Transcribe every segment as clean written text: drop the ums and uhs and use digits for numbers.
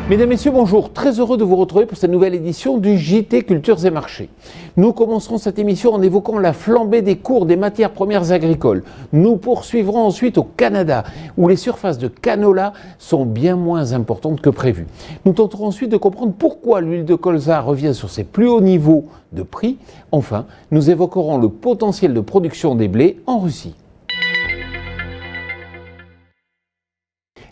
Mesdames, Messieurs, bonjour. Très heureux de vous retrouver pour cette nouvelle édition du JT Cultures et Marchés. Nous commencerons cette émission en évoquant la flambée des cours des matières premières agricoles. Nous poursuivrons ensuite au Canada, où les surfaces de canola sont bien moins importantes que prévu. Nous tenterons ensuite de comprendre pourquoi l'huile de colza revient sur ses plus hauts niveaux de prix. Enfin, nous évoquerons le potentiel de production des blés en Russie.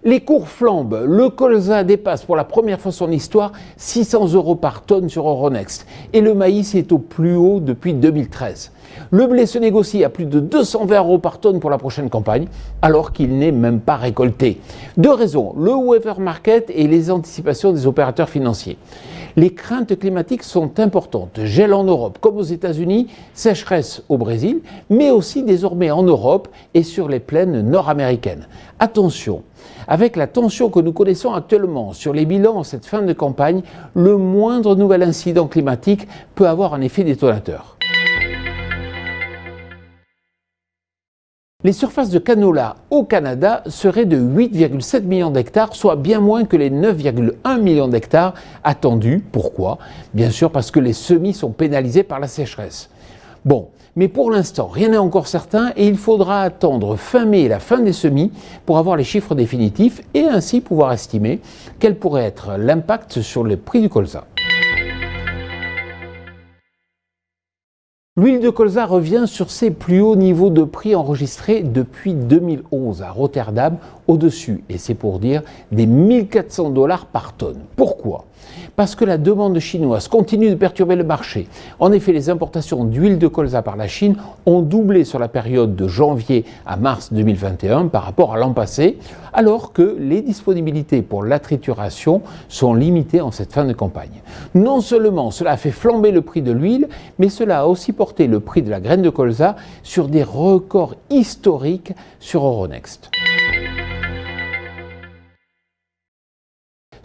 Les cours flambent. Le colza dépasse pour la première fois de son histoire 600 € par tonne sur Euronext. Et le maïs est au plus haut depuis 2013. Le blé se négocie à plus de 220 € par tonne pour la prochaine campagne, alors qu'il n'est même pas récolté. Deux raisons, le weather market et les anticipations des opérateurs financiers. Les craintes climatiques sont importantes. Gel en Europe comme aux États-Unis, sécheresse au Brésil, mais aussi désormais en Europe et sur les plaines nord-américaines. Attention, avec la tension que nous connaissons actuellement sur les bilans en cette fin de campagne, le moindre nouvel incident climatique peut avoir un effet détonateur. Les surfaces de canola au Canada seraient de 8,7 millions d'hectares, soit bien moins que les 9,1 millions d'hectares attendus. Pourquoi ? Bien sûr parce que les semis sont pénalisés par la sécheresse. Bon, mais pour l'instant, rien n'est encore certain et il faudra attendre fin mai et la fin des semis pour avoir les chiffres définitifs et ainsi pouvoir estimer quel pourrait être l'impact sur le prix du colza. L'huile de colza revient sur ses plus hauts niveaux de prix enregistrés depuis 2011 à Rotterdam, au-dessus, et c'est pour dire, des 1400 $ par tonne. Pourquoi ? Parce que la demande chinoise continue de perturber le marché. En effet, les importations d'huile de colza par la Chine ont doublé sur la période de janvier à mars 2021 par rapport à l'an passé, alors que les disponibilités pour la trituration sont limitées en cette fin de campagne. Non seulement cela a fait flamber le prix de l'huile, mais cela a aussi porté le prix de la graine de colza sur des records historiques sur Euronext.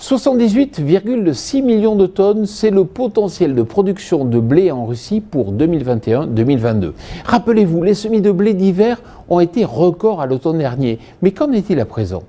78,6 millions de tonnes, c'est le potentiel de production de blé en Russie pour 2021-2022. Rappelez-vous, les semis de blé d'hiver ont été records à l'automne dernier. Mais qu'en est-il à présent ?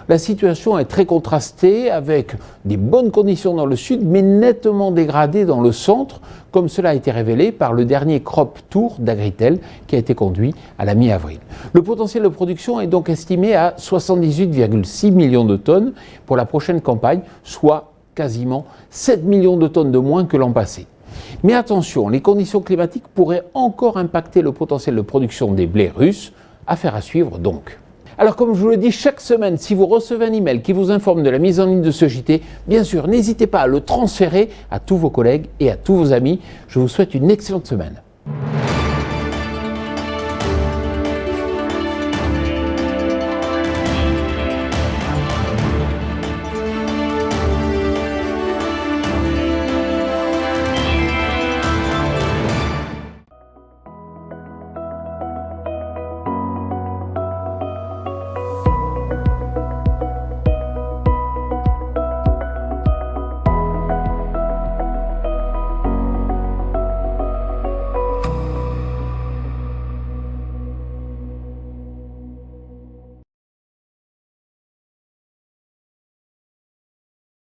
La situation est très contrastée avec des bonnes conditions dans le sud, mais nettement dégradées dans le centre, comme cela a été révélé par le dernier Crop Tour d'Agritel qui a été conduit à la mi-avril. Le potentiel de production est donc estimé à 78,6 millions de tonnes pour la prochaine campagne, soit quasiment 7 millions de tonnes de moins que l'an passé. Mais attention, les conditions climatiques pourraient encore impacter le potentiel de production des blés russes. Affaire à suivre donc. Alors comme je vous le dis chaque semaine, si vous recevez un email qui vous informe de la mise en ligne de ce JT, bien sûr, n'hésitez pas à le transférer à tous vos collègues et à tous vos amis. Je vous souhaite une excellente semaine.